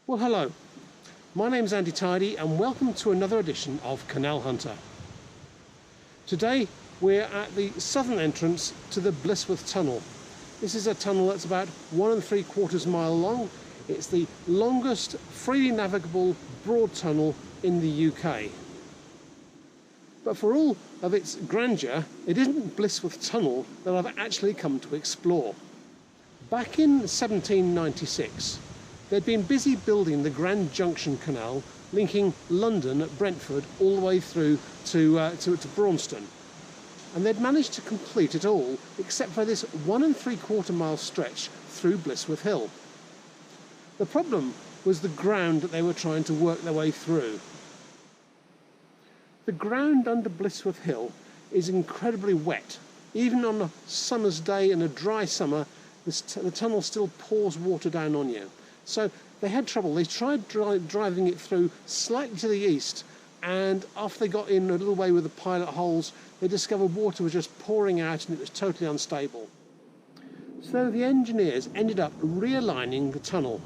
Well, hello, my name's Andy Tidy and welcome to another edition of Canal Hunter. Today we're at the southern entrance to the Blisworth Tunnel. This is a tunnel that's about 1 3/4 mile long. It's the longest freely navigable broad tunnel in the UK. But for all of its grandeur, it isn't Blisworth Tunnel that I've actually come to explore. Back in 1796, they'd been busy building the Grand Junction Canal, linking London at Brentford all the way through to Braunston. And they'd managed to complete it all, except for this 1 3/4 mile stretch through Blisworth Hill. The problem was the ground that they were trying to work their way through. The ground under Blisworth Hill is incredibly wet. Even on a summer's day in a dry summer, the tunnel still pours water down on you. So they had trouble. They tried driving it through slightly to the east, and after they got in a little way with the pilot holes, they discovered water was just pouring out and it was totally unstable. So the engineers ended up realigning the tunnel,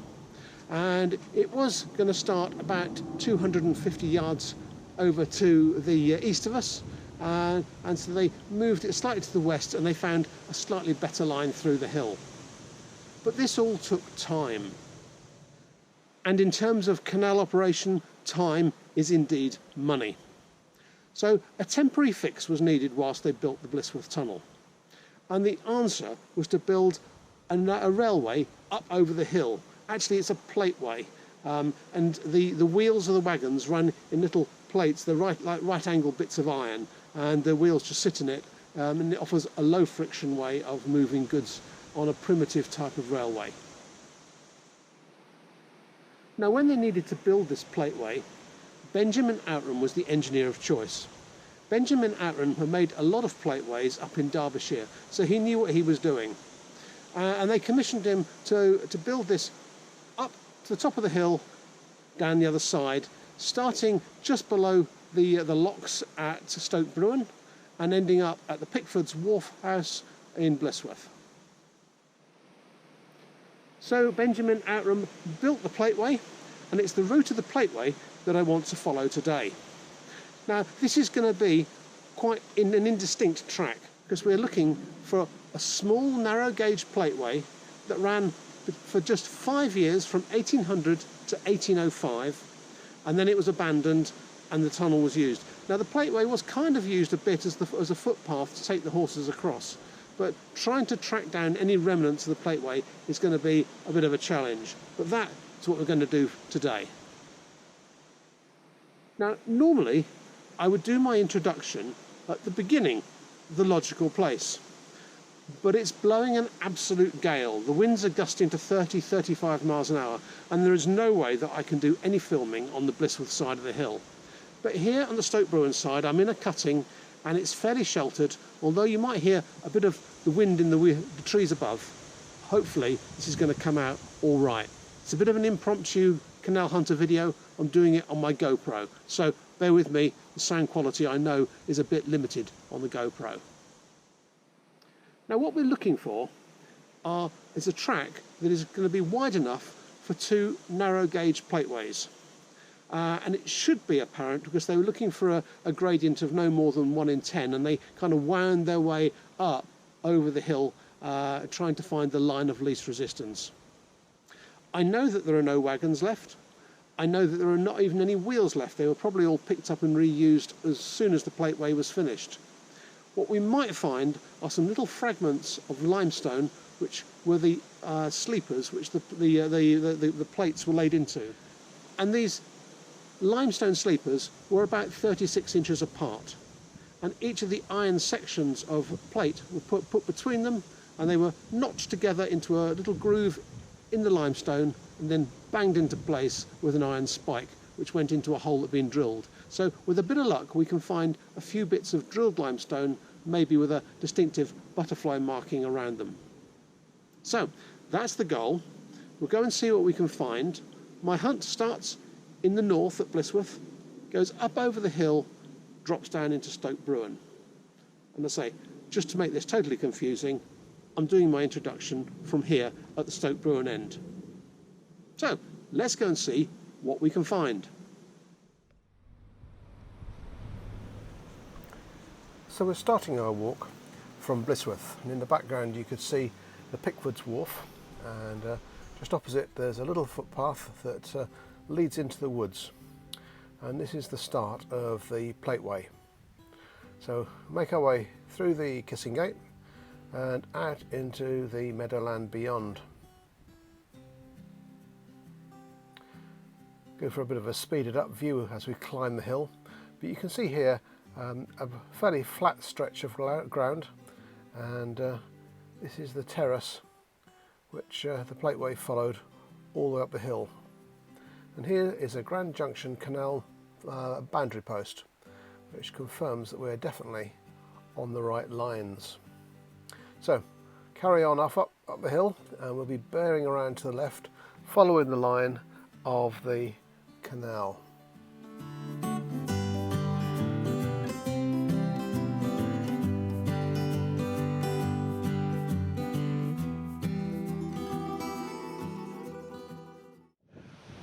and it was going to start about 250 yards over to the east of us, and so they moved it slightly to the west and they found a slightly better line through the hill. But this all took time. And in terms of canal operation, time is indeed money. So a temporary fix was needed whilst they built the Blisworth Tunnel. And the answer was to build a railway up over the hill. Actually, it's a plateway. And the wheels of the wagons run in little plates, they're like right angle bits of iron, and the wheels just sit in it, and it offers a low friction way of moving goods on a primitive type of railway. Now, when they needed to build this plateway, Benjamin Outram was the engineer of choice. Benjamin Outram had made a lot of plateways up in Derbyshire, so he knew what he was doing. And they commissioned him to build this up to the top of the hill, down the other side, starting just below the locks at Stoke Bruin and ending up at the Pickford's Wharf House in Blisworth. So Benjamin Outram built the plateway, and it's the route of the plateway that I want to follow today. Now, this is going to be quite an indistinct track, because we're looking for a small narrow gauge plateway that ran for just 5 years, from 1800 to 1805, and then it was abandoned and the tunnel was used. Now, the plateway was kind of used a bit as a footpath to take the horses across, but trying to track down any remnants of the plateway is going to be a bit of a challenge. But that's what we're going to do today. Now, normally I would do my introduction at the beginning, the logical place. But it's blowing an absolute gale. The winds are gusting to 30-35 miles an hour, and there is no way that I can do any filming on the Blisworth side of the hill. But here on the Stoke Bruin side, I'm in a cutting, and it's fairly sheltered, although you might hear a bit of the wind in the trees above. Hopefully this is going to come out all right. It's a bit of an impromptu Canal Hunter video. I'm doing it on my GoPro, so bear with me. The sound quality, I know, is a bit limited on the GoPro. Now, what we're looking for is a track that is going to be wide enough for 2 narrow gauge plateways. And it should be apparent, because they were looking for a gradient of no more than 1 in 10, and they kind of wound their way up over the hill, trying to find the line of least resistance. I know that there are no wagons left. I know that there are not even any wheels left. They were probably all picked up and reused as soon as the plateway was finished. What we might find are some little fragments of limestone, which were the sleepers which the plates were laid into. And these limestone sleepers were about 36 inches apart, and each of the iron sections of plate were put between them, and they were notched together into a little groove in the limestone and then banged into place with an iron spike, which went into a hole that had been drilled. So with a bit of luck, we can find a few bits of drilled limestone, maybe with a distinctive butterfly marking around them. So that's the goal. We'll go and see what we can find. My hunt starts in the north at Blisworth, goes up over the hill, drops down into Stoke Bruin. And I say, just to make this totally confusing, I'm doing my introduction from here at the Stoke Bruin end. So, let's go and see what we can find. So we're starting our walk from Blisworth, and in the background you could see the Pickford's Wharf, and just opposite there's a little footpath that leads into the woods, and this is the start of the Plateway. So make our way through the Kissing Gate and out into the meadowland beyond. Go for a bit of a speeded up view as we climb the hill, but you can see here a fairly flat stretch of ground, and this is the terrace which the Plateway followed all the way up the hill. And here is a Grand Junction Canal boundary post, which confirms that we're definitely on the right lines. So carry on up the hill, and we'll be bearing around to the left, following the line of the canal.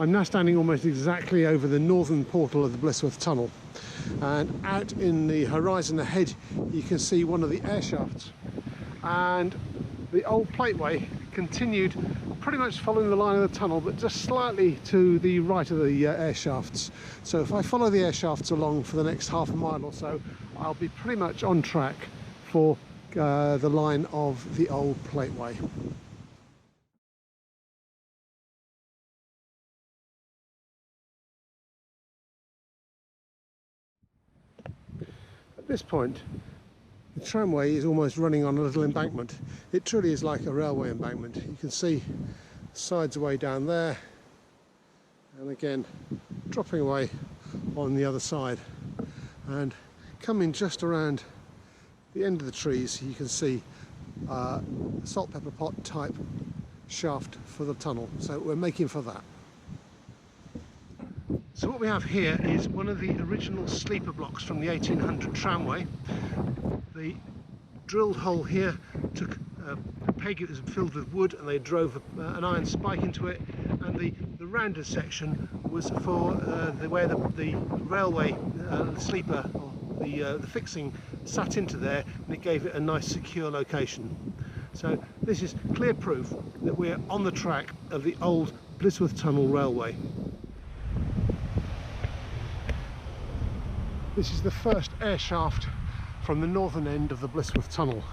I'm now standing almost exactly over the northern portal of the Blisworth Tunnel, and out in the horizon ahead you can see one of the air shafts, and the old Plateway continued pretty much following the line of the tunnel, but just slightly to the right of the air shafts. So if I follow the air shafts along for the next half a mile or so, I'll be pretty much on track for the line of the old Plateway. At this point, the tramway is almost running on a little embankment. It truly is like a railway embankment. You can see sides away down there, and again dropping away on the other side, and coming just around the end of the trees you can see a salt pepper pot type shaft for the tunnel, so we're making for that. So what we have here is one of the original sleeper blocks from the 1800 tramway. The drilled hole here took a peg, it was filled with wood, and they drove an iron spike into it, and the rounded section was for where the railway sleeper, or the fixing, sat into there, and it gave it a nice secure location. So this is clear proof that we're on the track of the old Blisworth Tunnel railway. This is the first air shaft from the northern end of the Blisworth Tunnel.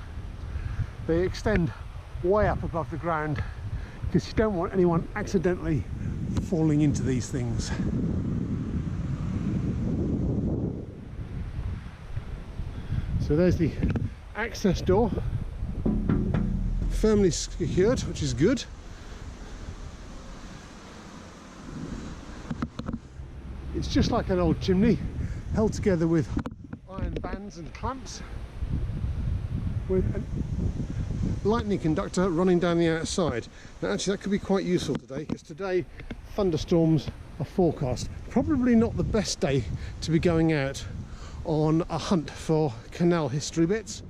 They extend way up above the ground because you don't want anyone accidentally falling into these things. So there's the access door, firmly secured, which is good. It's just like an old chimney, held together with iron bands and clamps, with a lightning conductor running down the outside. Now actually that could be quite useful today, because today thunderstorms are forecast. Probably not the best day to be going out on a hunt for canal history bits.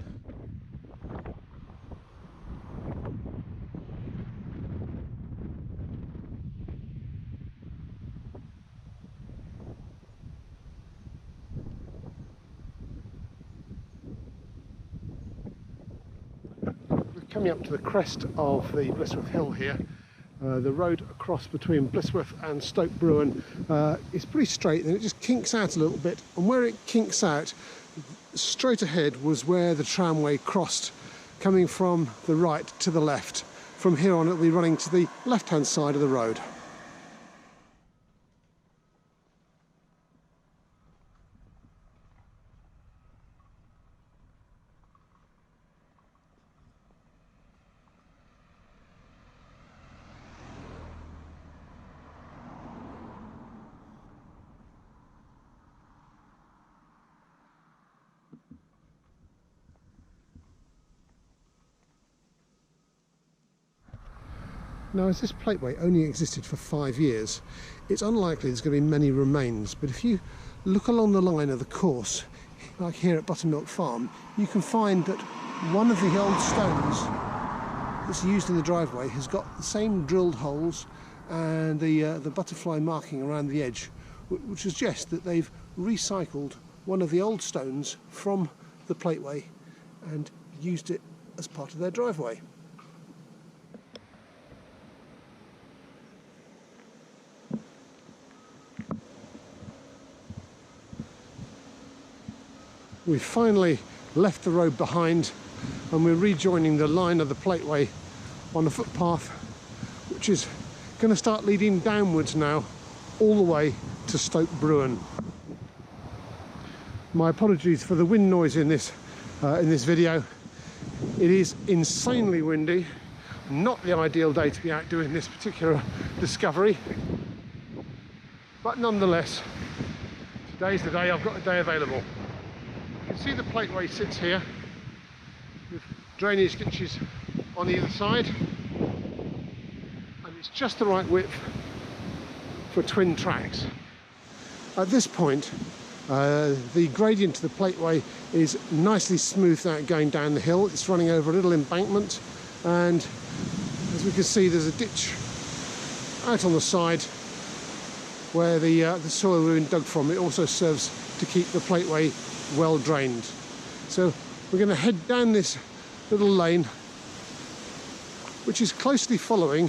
Coming up to the crest of the Blisworth Hill here, the road across between Blisworth and Stoke Bruin is pretty straight, and it just kinks out a little bit, and where it kinks out straight ahead was where the tramway crossed, coming from the right to the left. From here on it'll be running to the left hand side of the road. Now, as this Plateway only existed for 5 years, it's unlikely there's going to be many remains, but if you look along the line of the course, like here at Buttermilk Farm, you can find that one of the old stones that's used in the driveway has got the same drilled holes and the butterfly marking around the edge, which suggests that they've recycled one of the old stones from the Plateway and used it as part of their driveway. We've finally left the road behind and we're rejoining the line of the Plateway on a footpath which is going to start leading downwards now all the way to Stoke Bruin. My apologies for the wind noise in this video. It is insanely windy, not the ideal day to be out doing this particular discovery, but nonetheless today's the day. I've got a day available. You can see the Plateway sits here with drainage ditches on either side, and it's just the right width for twin tracks. At this point, the gradient to the Plateway is nicely smoothed out going down the hill. It's running over a little embankment, and as we can see, there's a ditch out on the side where the soil has been dug from. It also serves to keep the Plateway well drained. So we're going to head down this little lane, which is closely following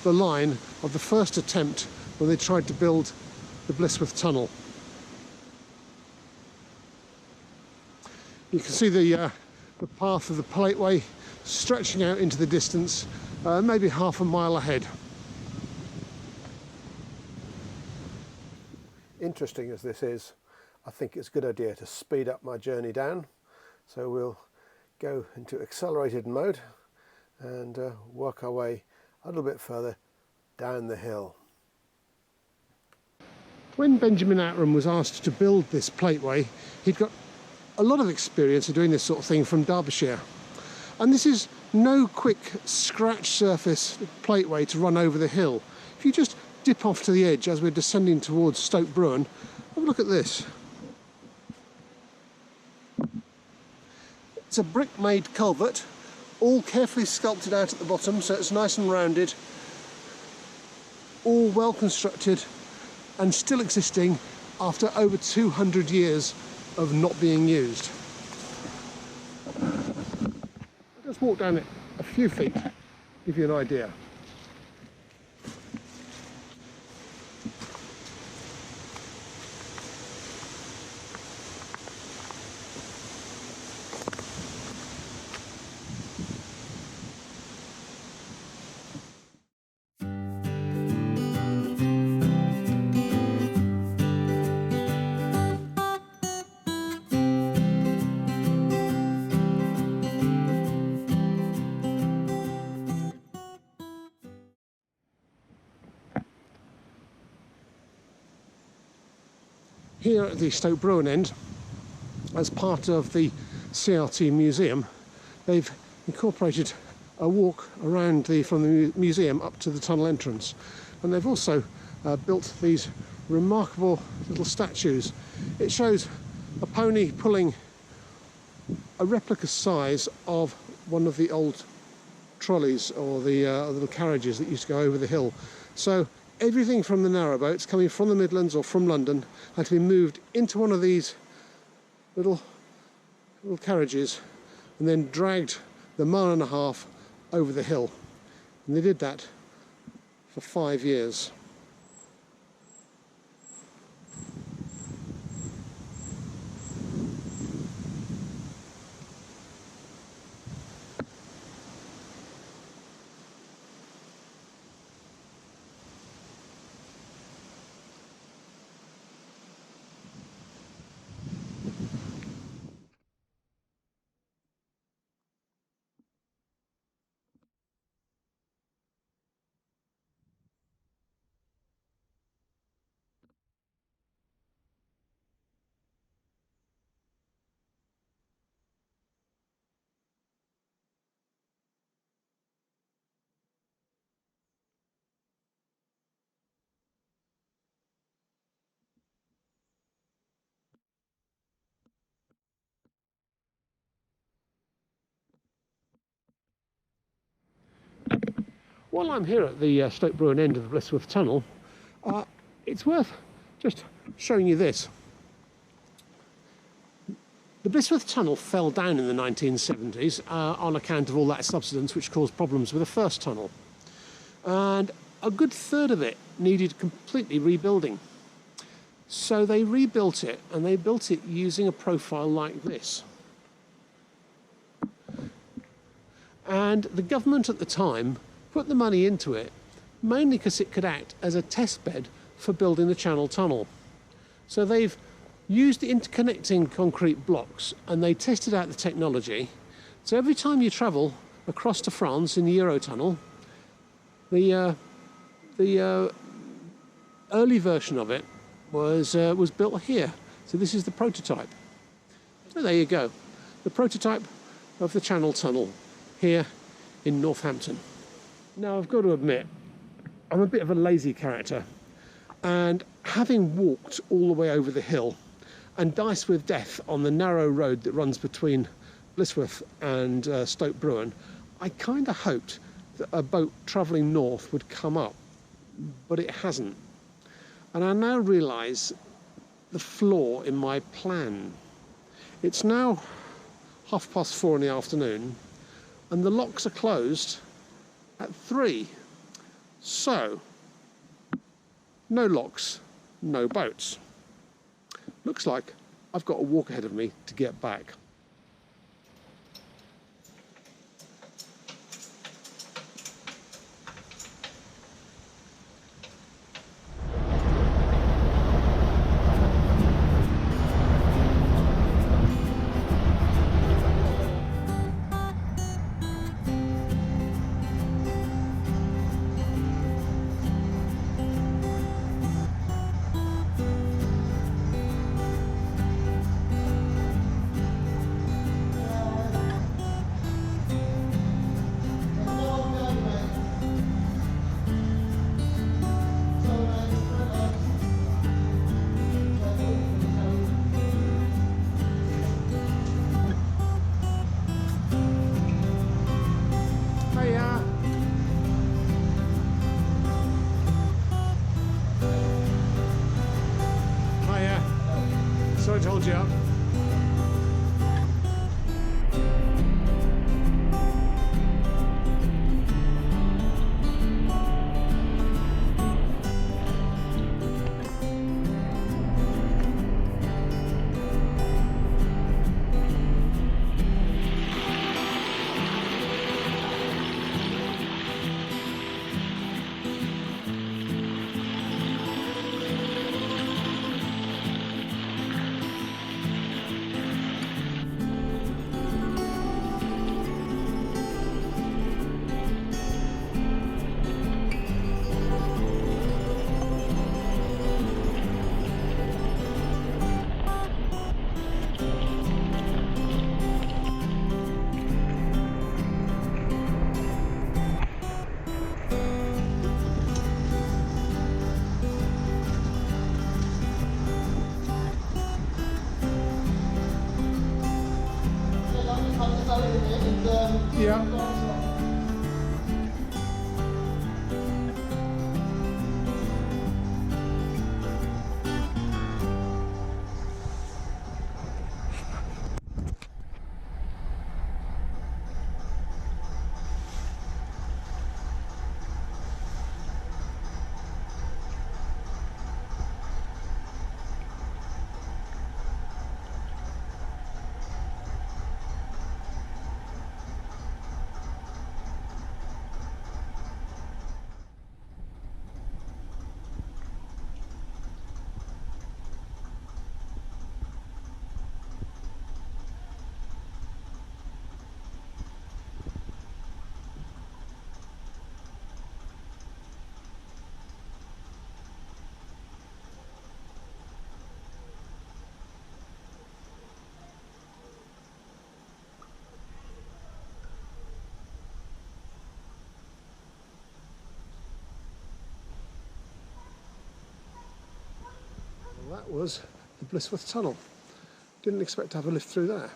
the line of the first attempt when they tried to build the Blisworth Tunnel. You can see the path of the Plateway stretching out into the distance, maybe half a mile ahead. Interesting as this is, I think it's a good idea to speed up my journey down. So we'll go into accelerated mode and work our way a little bit further down the hill. When Benjamin Outram was asked to build this Plateway, he'd got a lot of experience of doing this sort of thing from Derbyshire. And this is no quick scratch surface Plateway to run over the hill. If you just dip off to the edge as we're descending towards Stoke Bruin, have a look at this. It's a brick-made culvert, all carefully sculpted out at the bottom so it's nice and rounded, all well constructed and still existing after over 200 years of not being used. I'll just walk down it a few feet, give you an idea. Here at the Stoke Bruin end, as part of the CRT museum, they've incorporated a walk around from the museum up to the tunnel entrance, and they've also built these remarkable little statues. It shows a pony pulling a replica size of one of the old trolleys or the little carriages that used to go over the hill. So everything from the narrowboats coming from the Midlands or from London had to be moved into one of these little carriages and then dragged the mile and a half over the hill. And they did that for 5 years. While I'm here at the Stoke Bruin end of the Blisworth Tunnel, it's worth just showing you this. The Blisworth Tunnel fell down in the 1970s on account of all that subsidence which caused problems with the first tunnel. And a good third of it needed completely rebuilding. So they rebuilt it, and they built it using a profile like this. And the government at the time put the money into it, mainly because it could act as a test bed for building the Channel Tunnel. So they've used the interconnecting concrete blocks, and they tested out the technology. So every time you travel across to France in the Eurotunnel, the early version of it was built here. So this is the prototype. So there you go, the prototype of the Channel Tunnel here in Northampton. Now I've got to admit, I'm a bit of a lazy character, and having walked all the way over the hill and diced with death on the narrow road that runs between Blisworth and Stoke Bruin, I kind of hoped that a boat travelling north would come up, but it hasn't. And I now realise the flaw in my plan. It's now 4:30 in the afternoon, and the locks are closed at 3. So, no locks, no boats. Looks like I've got a walk ahead of me to get back. Sorry to hold you up. Yeah. That was the Blisworth Tunnel. Didn't expect to have a lift through there.